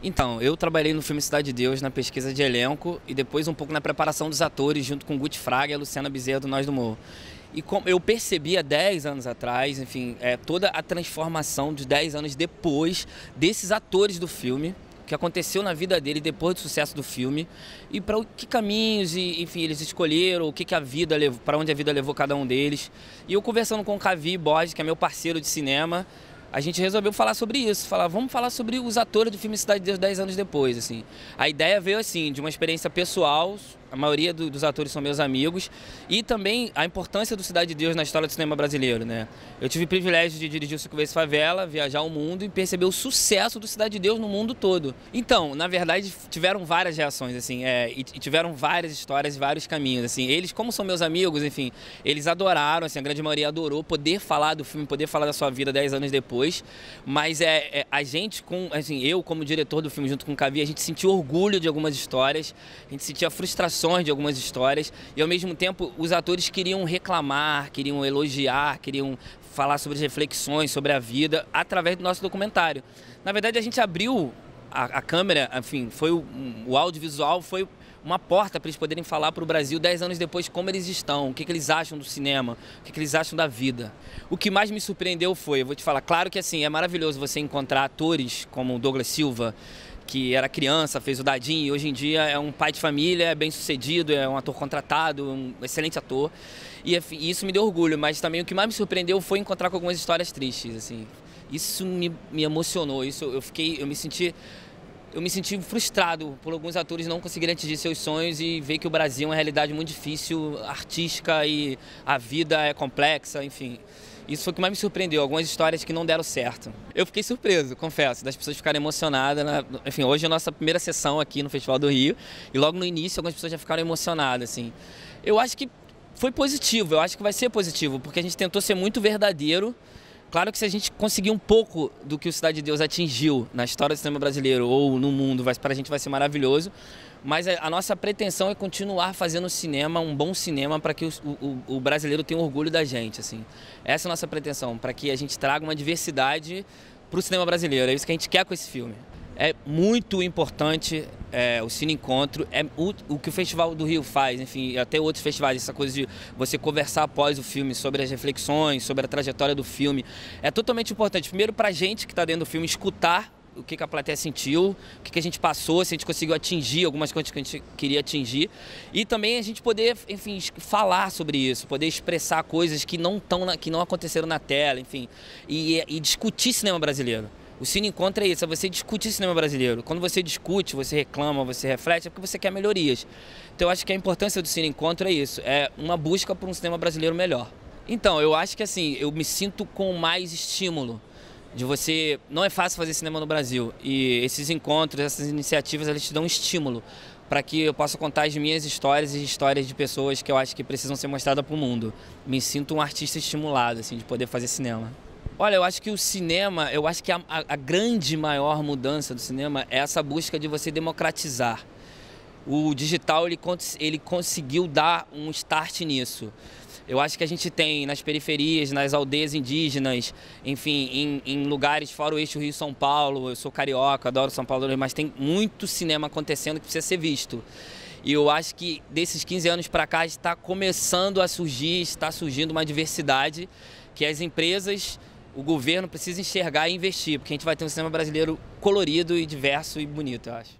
Então, eu trabalhei no filme Cidade de Deus na pesquisa de elenco e depois um pouco na preparação dos atores, junto com Guti Fraga e a Luciana Bezerra do Nós do Morro. E como eu percebi há 10 anos atrás, enfim, toda a transformação de 10 anos depois desses atores do filme, que aconteceu na vida dele depois do sucesso do filme, e para que caminhos, enfim, eles escolheram, o que a vida levou, para onde a vida levou cada um deles. E eu conversando com o Cavi Borges, que é meu parceiro de cinema, a gente resolveu falar sobre isso, vamos falar sobre os atores do filme Cidade de Deus 10 anos depois, assim. A ideia veio, assim, de uma experiência pessoal, a maioria dos atores são meus amigos, e também a importância do Cidade de Deus na história do cinema brasileiro, né? Eu tive o privilégio de dirigir o 5 vezes Favela, viajar o mundo e perceber o sucesso do Cidade de Deus no mundo todo. Então, na verdade, tiveram várias reações, assim, e tiveram várias histórias e vários caminhos, assim. Eles, como são meus amigos, enfim, eles adoraram, assim, a grande maioria adorou poder falar do filme, poder falar da sua vida 10 anos depois, mas a gente, assim, eu como diretor do filme junto com o Cavi, a gente sentiu orgulho de algumas histórias, a gente sentia frustração de algumas histórias e ao mesmo tempo os atores queriam reclamar, queriam elogiar, queriam falar sobre as reflexões, sobre a vida através do nosso documentário. Na verdade a gente abriu a câmera, enfim, o audiovisual foi uma porta para eles poderem falar para o Brasil 10 anos depois como eles estão, o que eles acham do cinema, o que eles acham da vida. O que mais me surpreendeu foi, eu vou te falar, claro que assim, é maravilhoso você encontrar atores como o Douglas Silva, que era criança, fez o Dadinho e hoje em dia é um pai de família, é bem sucedido, é um ator contratado, um excelente ator. E isso me deu orgulho, mas também o que mais me surpreendeu foi encontrar com algumas histórias tristes, assim. Isso me emocionou, eu me senti frustrado por alguns atores não conseguirem atingir seus sonhos e ver que o Brasil é uma realidade muito difícil, artística e a vida é complexa, enfim. Isso foi o que mais me surpreendeu, algumas histórias que não deram certo. Eu fiquei surpreso, confesso, das pessoas ficarem emocionadas. Enfim, hoje é a nossa primeira sessão aqui no Festival do Rio e logo no início algumas pessoas já ficaram emocionadas, assim. Eu acho que foi positivo, eu acho que vai ser positivo, porque a gente tentou ser muito verdadeiro. Claro que se a gente conseguir um pouco do que o Cidade de Deus atingiu na história do cinema brasileiro ou no mundo, para a gente vai ser maravilhoso. Mas a nossa pretensão é continuar fazendo cinema, um bom cinema, para que o brasileiro tenha orgulho da gente, assim. Essa é a nossa pretensão, para que a gente traga uma diversidade para o cinema brasileiro. É isso que a gente quer com esse filme. É muito importante o Cine Encontro, o que o Festival do Rio faz, enfim, até outros festivais, essa coisa de você conversar após o filme sobre as reflexões, sobre a trajetória do filme, é totalmente importante. Primeiro para a gente que está dentro do filme, escutar o que a plateia sentiu, o que a gente passou, se a gente conseguiu atingir algumas coisas que a gente queria atingir. E também a gente poder, enfim, falar sobre isso, poder expressar coisas que não aconteceram na tela, enfim, e discutir cinema brasileiro. O Cine Encontro é isso, é você discutir cinema brasileiro. Quando você discute, você reclama, você reflete, é porque você quer melhorias. Então eu acho que a importância do Cine Encontro é isso, é uma busca por um cinema brasileiro melhor. Então, eu acho que assim, eu me sinto com mais estímulo. Não é fácil fazer cinema no Brasil e esses encontros, essas iniciativas, elas te dão um estímulo para que eu possa contar as minhas histórias e histórias de pessoas que eu acho que precisam ser mostradas para o mundo. Me sinto um artista estimulado, assim, de poder fazer cinema. Olha, eu acho que o cinema, eu acho que a grande maior mudança do cinema é essa busca de você democratizar. O digital, ele conseguiu dar um start nisso. Eu acho que a gente tem nas periferias, nas aldeias indígenas, enfim, em lugares fora o eixo Rio-São Paulo, eu sou carioca, adoro São Paulo, mas tem muito cinema acontecendo que precisa ser visto. E eu acho que desses 15 anos para cá está começando a surgir, está surgindo uma diversidade que as empresas, o governo precisa enxergar e investir, porque a gente vai ter um cinema brasileiro colorido e diverso e bonito, eu acho.